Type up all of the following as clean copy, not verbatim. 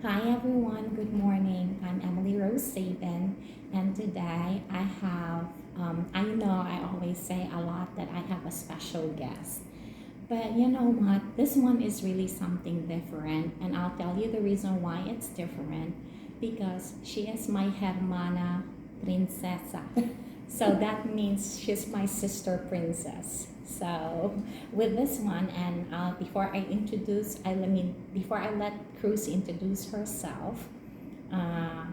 Hi everyone, good morning. I'm Emily Rose Saban, and today I know I always say a lot that I have a special guest. But you know what? This one is really something different, and I'll tell you the reason why it's different because she is my hermana princesa. So that means she's my sister princess. So with this one, and before before I let Cruz introduce herself, uh,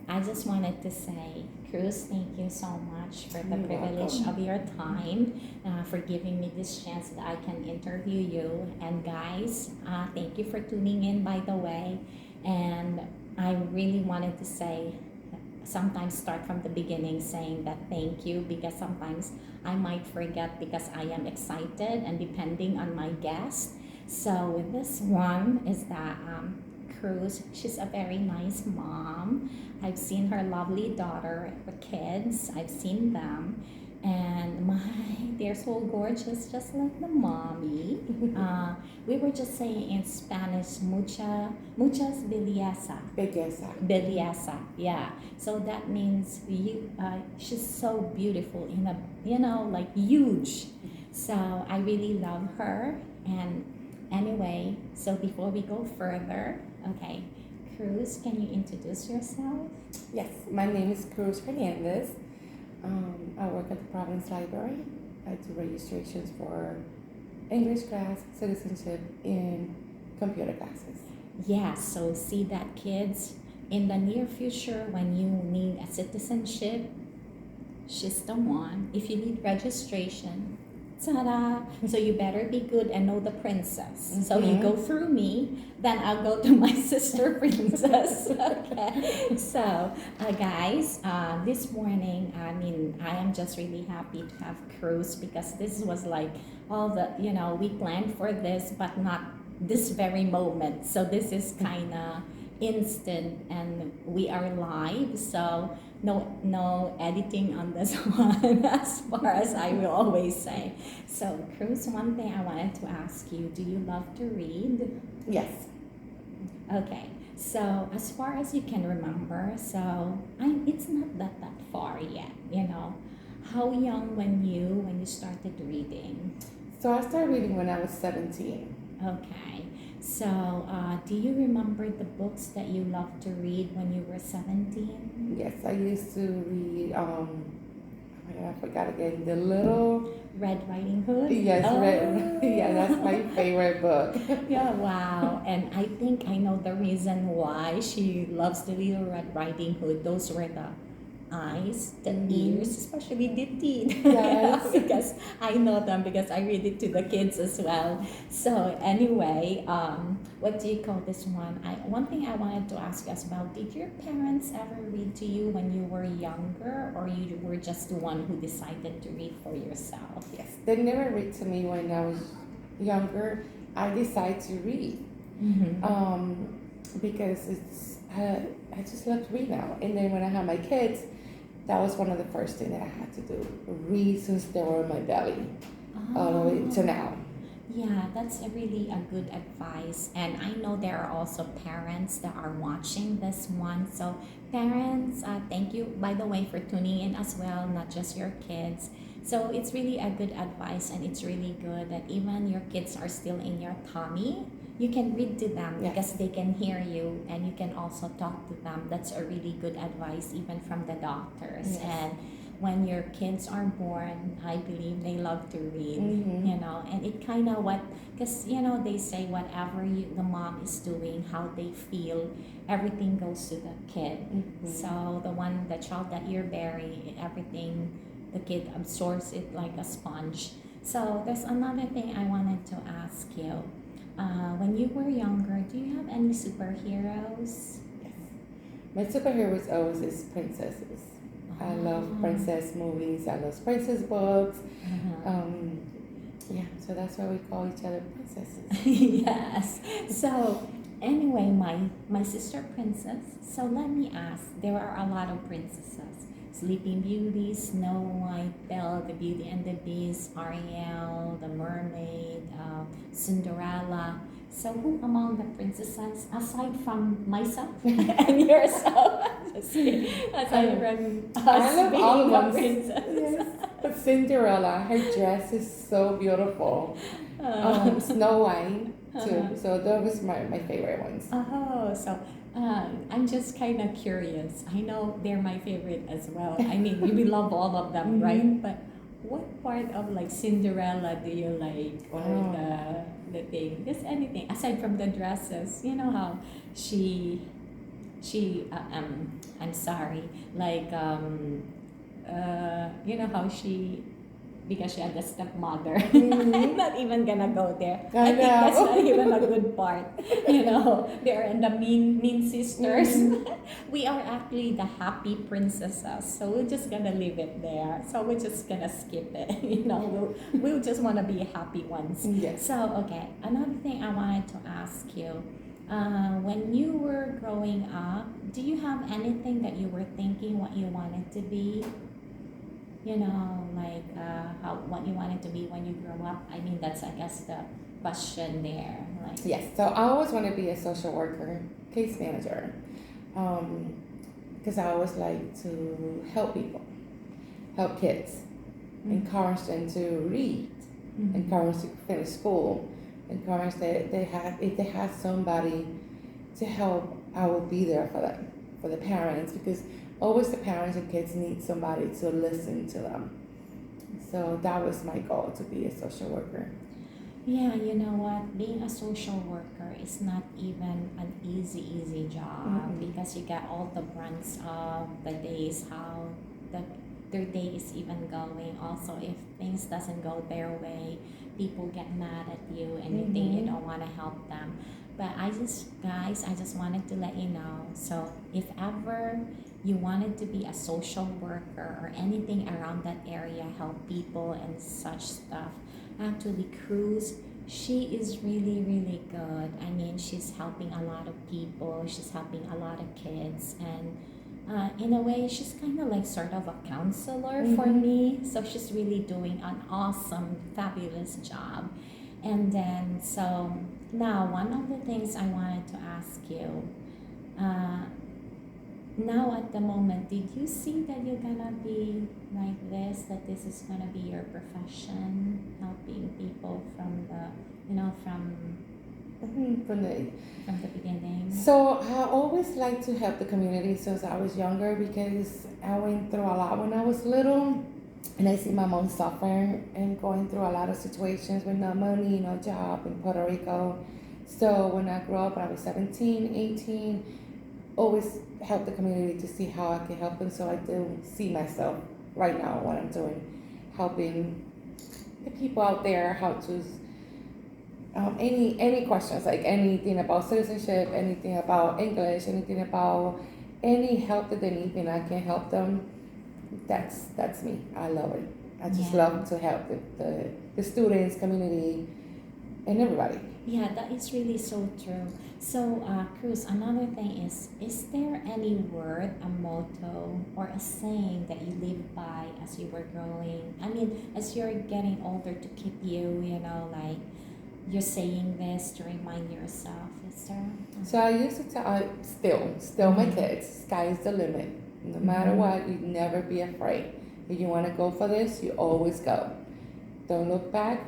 I just wanted to say, Cruz, thank you so much for the You're privilege welcome. of your time, for giving me this chance that I can interview you. And guys, thank you for tuning in, by the way. And I really wanted to say, sometimes start from the beginning saying that thank you because sometimes I might forget because I am excited and depending on my guest. So with this one is that Cruz, she's a very nice mom. I've seen her lovely daughter, her kids. I've seen them, and they're so gorgeous, just like the mommy. We were just saying in Spanish, muchas belleza. Belleza. Belleza, yeah. So that means she's so beautiful in a, like huge. So I really love her. And anyway, so before we go further, okay, Cruz, can you introduce yourself? Yes, my name is CRUZ Hernandez. I work at the Province Library. I do registrations for English class, citizenship, and computer classes. Yeah, so see that, kids, in the near future when you need a citizenship, she's the one. If you need registration, ta-da! So you better be good and know the princess. So you go through me, then I'll go to my sister princess. Okay. So, guys, this morning, I am just really happy to have Cruz because this was like all the, we planned for this, but not this very moment. So this is kind of instant and we are live. So no editing on this one as far as I will always say. So Cruz, one thing I wanted to ask you, do you love to read? Yes. Okay, so as far as you can remember, it's not that far yet, how young when you started reading? So I started reading when I was 17. Okay, so do you remember the books that you loved to read when you were 17? Yes, I used to read, oh my God, I forgot again, The Little, Red Riding Hood? yes, Oh. yeah, that's my favorite book. Yeah, wow. And I think I know the reason why she loves the Little Red Riding Hood. Those were the eyes, the ears, especially the teeth. Yes. Because I know them because I read it to the kids as well. So anyway, what do you call this one? One thing I wanted to ask you about, did your parents ever read to you when you were younger or you were just the one who decided to read for yourself? Yes, they never read to me when I was younger. I decided to read. Because I just love to read now. And then when I had my kids, that was one of the first things that I had to do. Read since they were in my belly, all the way to now. Yeah, that's a good advice. And I know there are also parents that are watching this one. So, parents, thank you, by the way, for tuning in as well, not just your kids. So, it's really a good advice, and it's really good that even your kids are still in your tummy, you can read to them Yes. because they can hear you and you can also talk to them. That's a really good advice, even from the doctors. Yes. And when your kids are born, I believe they love to read, and it kind of because, they say whatever the mom is doing, how they feel, everything goes to the kid. So the child that you're bearing, everything, the kid absorbs it like a sponge. So there's another thing I wanted to ask you. When you were younger, do you have any superheroes? Yes. My superheroes always is princesses. I love princess movies. I love princess books. Yeah, so that's why we call each other princesses. Yes. So anyway, my sister princess. So let me ask. There are a lot of princesses: Sleeping Beauty, Snow White, Belle, the Beauty and the Beast, Ariel, the Mermaid, Cinderella. So who among the princesses, aside from myself and yourself, just kidding, aside from I us love being all of the them. princess? Yes. But Cinderella, her dress is so beautiful. Snow White too. So that was my favorite ones. Oh, so I'm just kind of curious. I know they're my favorite as well. I mean, we love all of them, right? But what part of like Cinderella do you like, or the thing? Just anything aside from the dresses. You know how she I'm sorry, like you know how she, because she had a stepmother. I'm not even gonna go there. I think that's not even a good part. You know, they're in the mean sisters. We are actually the happy princesses, so we're just gonna leave it there. So we're just gonna skip it. You know, we'll just wanna be happy ones. Yes. So okay, another thing I wanted to ask you. When you were growing up, do you have anything that you were thinking what you wanted to be? You know, like how what you wanted to be when you grow up. I mean, that's I guess the question there. Like Yes. So I always want to be a social worker, case manager, because I always like to help people, help kids, encourage them to read, encourage to finish school, encourage that they have, if they have somebody to help, I will be there for them, for the parents, because always the parents and kids need somebody to listen to them. So that was my goal, to be a social worker. yeah, you know what? Being a social worker is not even an easy job because you get all the grunts of the days, how the their day is even going. Also, if things doesn't go their way, people get mad at you and you think you don't want to help them. But guys, I just wanted to let you know. So if ever you wanted to be a social worker or anything around that area, help people and such stuff, actually CRUZ, she is really good. I mean, she's helping a lot of people, she's helping a lot of kids, and in a way she's kind of like sort of a counselor for me. So she's really doing an awesome, fabulous job. And then so now one of the things I wanted to ask you, now at the moment, did you see that you're gonna be like this, that this is gonna be your profession, helping people from the, you know, from the beginning? So I always like to help the community since I was younger, because I went through a lot when I was little, and I see my mom suffering and going through a lot of situations with no money, no job in Puerto Rico. So when I grew up, when I was 17, 18, always help the community to see how I can help them. So I do see myself right now what I'm doing, helping the people out there how to any questions, like anything about citizenship, anything about English, anything about any help that they need, and I can help them. That's me. I love it. I just love to help the students, community, and everybody. Yeah, that is really so true. So, CRUZ, another thing is there any word, a motto, or a saying that you live by as you were growing? I mean, as you're getting older, to keep you, you know, like you're saying this to remind yourself. Is there? So I used to tell, still my kids, sky is the limit. No matter what, you never be afraid. If you want to go for this, you always go. Don't look back.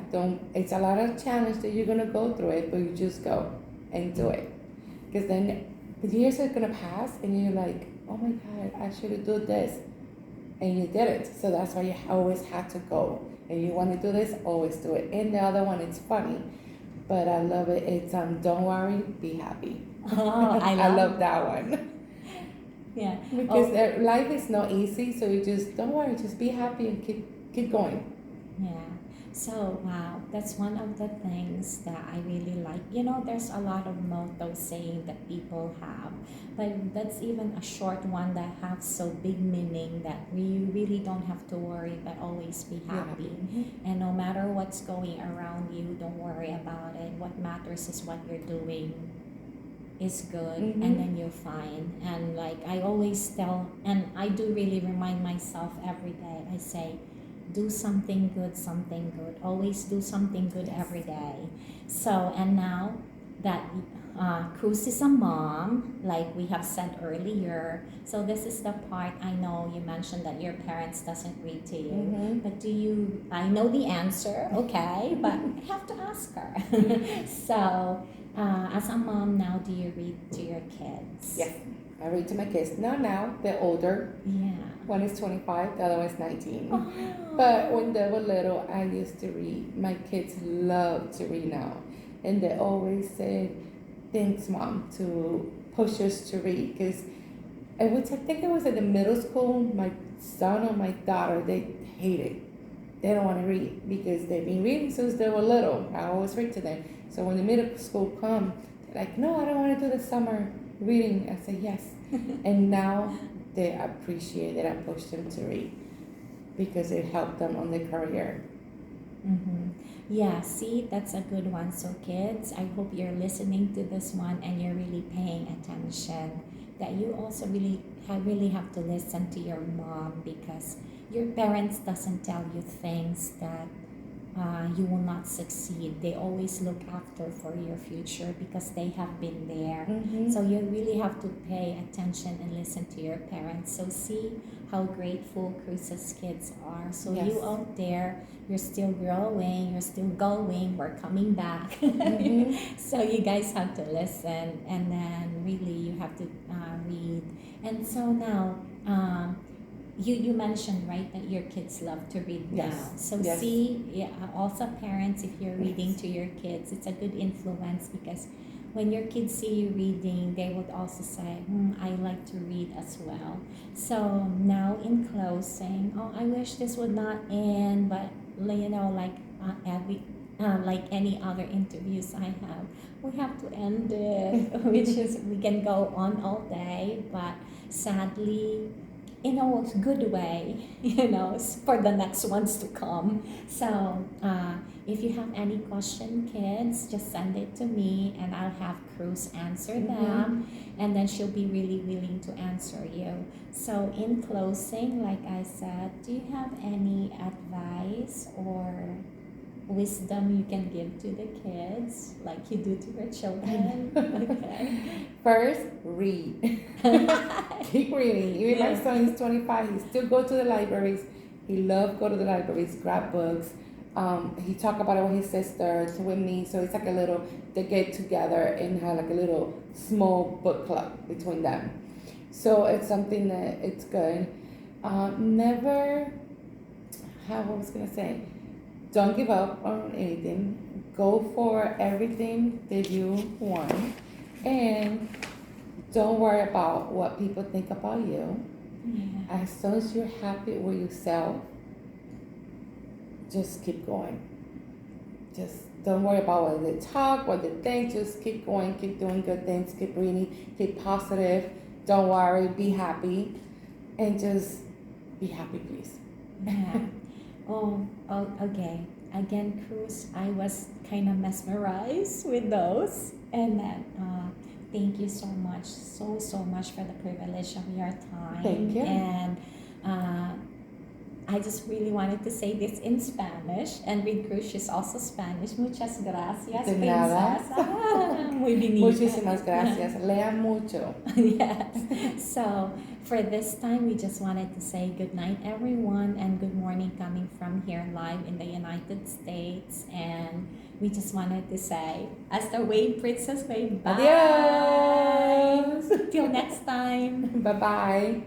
It's a lot of challenge that you're gonna go through it, but you just go and do it. Because then the years are gonna pass, and you're like, oh my God, I should have done this, and you didn't. So that's why you always have to go. And you want to do this, always do it. And the other one, it's funny, but I love it. It's don't worry, be happy. Oh, I love that one. Yeah. Because life is not easy, so you just don't worry, just be happy and keep going. Yeah. So, wow, that's one of the things that I really like. You know, there's a lot of motto saying that people have, but that's even a short one that has so big meaning that we really don't have to worry, but always be happy. And no matter what's going around you, don't worry about it. What matters is what you're doing is good, and then you're fine. And like I always tell, and I do really remind myself every day, I say, do something good, always do something good every day. So, and now that Cruz is a mom, like we have said earlier. So this is the part I know you mentioned that your parents doesn't read to you. Mm-hmm. But do you? I know the answer, okay, but I have to ask her. So, as a mom now, do you read to your kids? Yes, I read to my kids. Now they're older. Yeah. One is 25, the other one is 19. Oh. But when they were little, I used to read. My kids love to read now. And they always said, thanks, Mom, to push us to read. Because I think it was at the middle school, my son or my daughter, they hate it. They don't want to read because they've been reading since they were little. I always read to them. So when the middle school come, they're like, no, I don't want to do the summer reading. I say, yes. And now they appreciate that I push them to read because it helped them on their career. Mm-hmm. Yeah, see, that's a good one. So, kids, I hope you're listening to this one and you're really paying attention. That you also really have to listen to your mom because your parents doesn't tell you things that you will not succeed. They always look after for your future because they have been there. Mm-hmm. So you really have to pay attention and listen to your parents. So see how grateful CRUZ's kids are. So Yes. you out there, you're still growing, you're still going, we're coming back. Mm-hmm. So you guys have to listen and then really you have to read. And so now, you mentioned, right, that your kids love to read Yes. now. So Yes. see, yeah, also parents, if you're reading to your kids, it's a good influence because when your kids see you reading, they would also say, I like to read as well. So now in closing, I wish this would not end, but like any other interviews I have, we have to end it, which is we can go on all day, but sadly, in a good way, for the next ones to come. So if you have any question, kids, just send it to me and I'll have Cruz answer them, and then she'll be really willing to answer you. So in closing, like I said, do you have any advice or wisdom you can give to the kids like you do to your children? Okay. First, read. Keep reading. Even my son is 25. He still go to the libraries. He loves go to the libraries, grab books. He talk about it with his sister, with me. So it's like they get together and have like a little small book club between them. So it's something that it's good. Never, how I was gonna say, don't give up on anything. Go for everything that you want. And don't worry about what people think about you. Yeah. As long as you're happy with yourself, just keep going. Just don't worry about what they talk, what they think. Just keep going, keep doing good things, keep reading, keep positive. Don't worry, be happy. And just be happy, please. Yeah. Okay. Again, Cruz, I was kind of mesmerized with those. And then, thank you so much, so much for the privilege of your time. Thank you. And I just really wanted to say this in Spanish. And with Cruz, she's also Spanish. Muchas gracias, De nada. princesa. Muy bonita. Muchísimas gracias. Lean mucho. Yes. So for this time, we just wanted to say good night, everyone, and good morning coming from here live in the United States. And we just wanted to say, hasta wave, Princess Wave. Bye. Adios. Till next time. Bye-bye.